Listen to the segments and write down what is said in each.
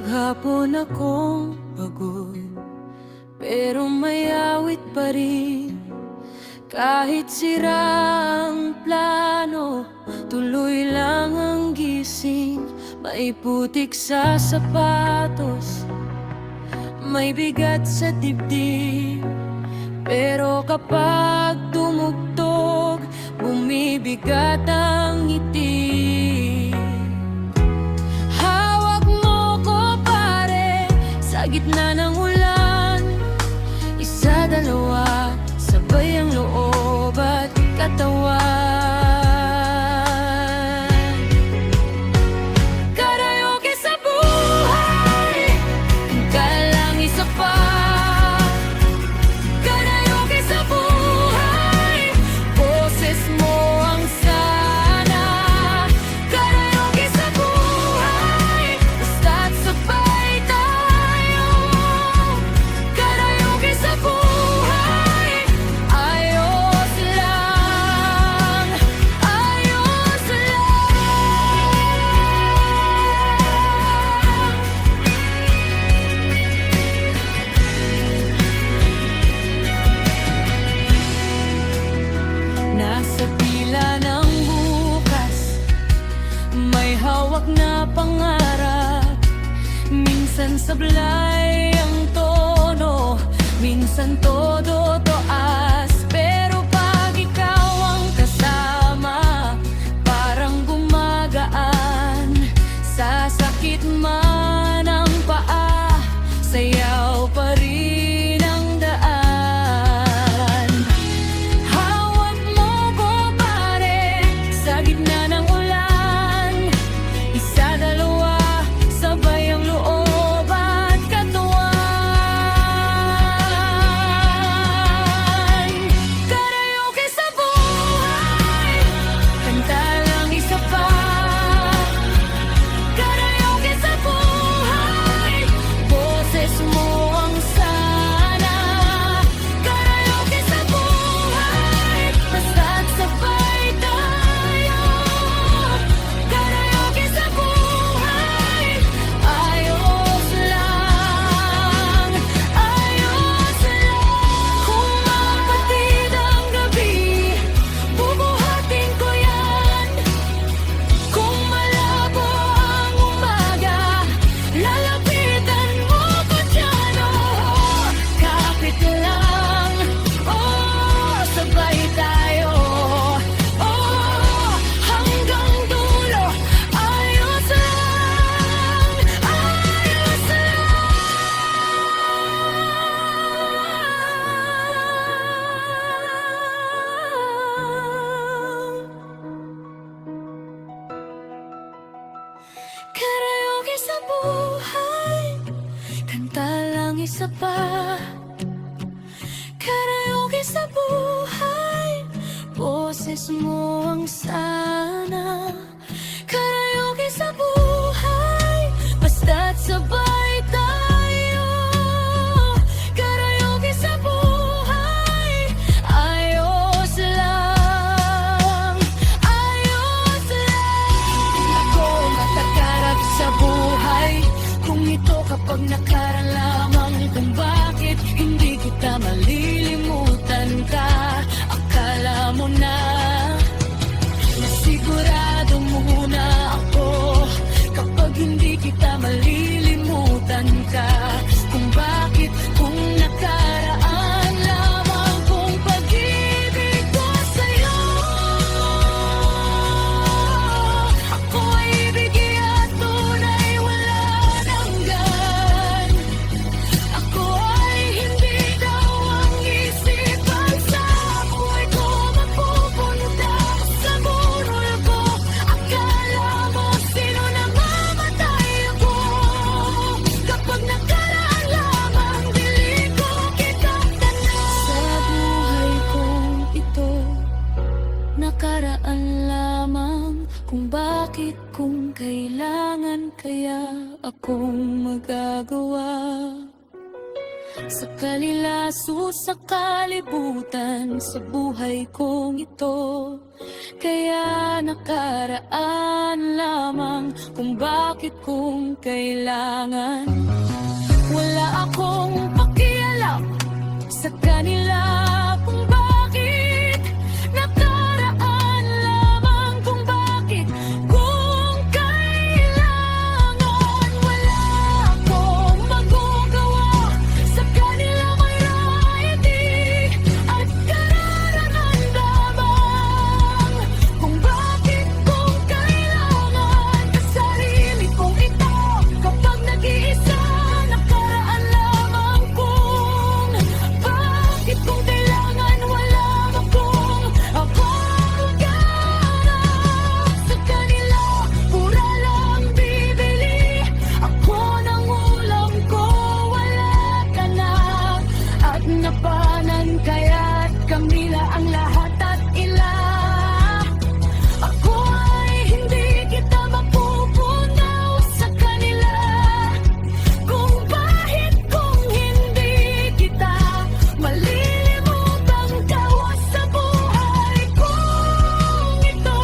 Maghapon akong pagod, pero may awit pa rin. Kahit sira ang plano, tuloy lang ang gising. May putik sa sapatos, may bigat sa dibdib, pero kapag tumugtog, bumibigat ang ngiti. Hawak mo ko pare, sa gitna ng ulan. Isa, dalawa, sabay ang loob at katawan. Karaoke sa buhay, kalang isa pa. Karaoke sa buhay, boses mo ang sana. Karaoke sa buhay, basta't sabay tayo. Karaoke sa buhay, ayos lang, ayos lang. Nasa pila ng bukas, may hawak na pangarap. Minsan sablay ang tono, minsan todo taas. Pero pag ikaw ang kasama, parang gumagaan. Sa sakit man ang paa, sayaw pa rin ang daan. Hawak mo ko pare, sa gitna ng ulan. Isa, dalawa, sabay ang loob at katawan. Karaoke sa buhay, kanta lang isa pa. Karaoke sa buhay, boses mo ang sana. Karaoke sa buhay, basta't sabay tayo. Karaoke sa buhay, ayos lang, ayos lang. Kung mapatid ang gabi, bubuhatin ko yan. Kung malabo ang umaga, lalapitan mo ko dyan. Oh, kapit lang, oh, sabay tayo. Oh, hanggang dulo, ayos lang, ayos lang. Karaoke sa buhay, kanta lang isa pa. Karaoke sa buhay, boses mo ang sana. Karaoke sa buhay, basta't sabay tayo. Karaoke sa buhay, ayos lang, ayos lang. Ako matakarap sa buhay, kung ito kapag nakaraan lamang. Kung bakit hindi kita malilimutan ka. Akala mo na sigurado muna ako, kapag hindi kita malilimutan ka. Kung bakit, kung nakaraan lamang. Kung pag-ibig ko sa'yo, ako ay ibigay at tunay, wala nang gan. Ako ay hindi daw ang isipan. Sa buhay ko mapupunta, sa burol ko. Akala mo sino namamatay ako, kapag nakaraan lamang, dili ko kita tanong. Sa buhay kong ito, nakaraan lamang. Kung bakit, kung kailangan, kaya akong magagawa. sa kalilaso sa kalibutan sa buhay kong ito. Kaya nakaraan lamang kung bakit kong kailangan. Wala akong pakialam sa kanila kung bakit. Nakaraan lamang kung bakit kung kailangan. Wala akong magagawa sa kanila may right at kararamdaman kung bakit kung kailangan. Sa sarili kong ito kapag nag-iisa. Nakaraan lamang kung bakit kung kailangan. Wala akong pagganap sa kanila. Pura lang bibili ako ng ulam ko. Wala ka na at napanan kaya't kami la ang lahat at ila. Ako ay hindi kita mapupunaw sa kanila. Kung bakit kung hindi kita malilimutan kawa sa buhay kong ito.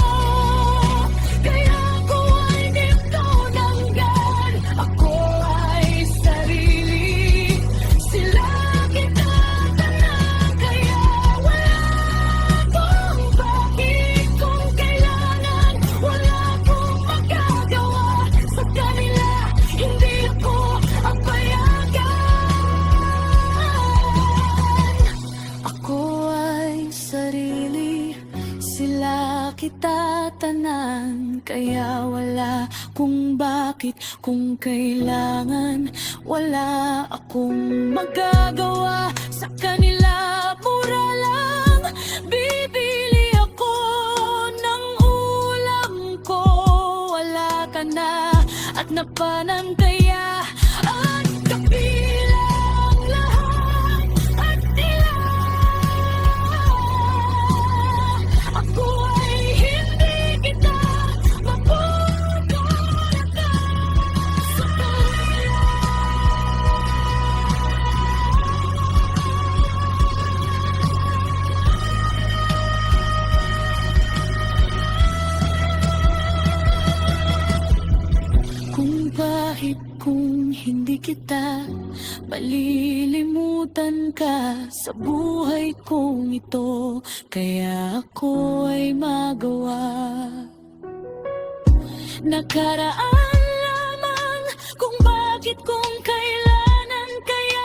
Kaya ako ay dito nanggan. Ako ay sarili. Sila kita tanang. Kaya wala kung bakit kung kailangan. Wala akong magagawa sa kanila. Hindi ako ang payagan. Ako ay sarili, sila kita tanan. Kaya wala kung bakit kung kailangan. Wala akong magagawa sa kanila. Mura lang bibili ako ng ulam ko. Wala ka na at napanan kaya at kabilang lahat at tila. Ako ay hindi kita mapupunta sa kanila. Kung bakit kung hindi kita malilimutan ka sa buhay kong ito. Kaya ako ay magawa. Nakaraan lamang kung bakit kung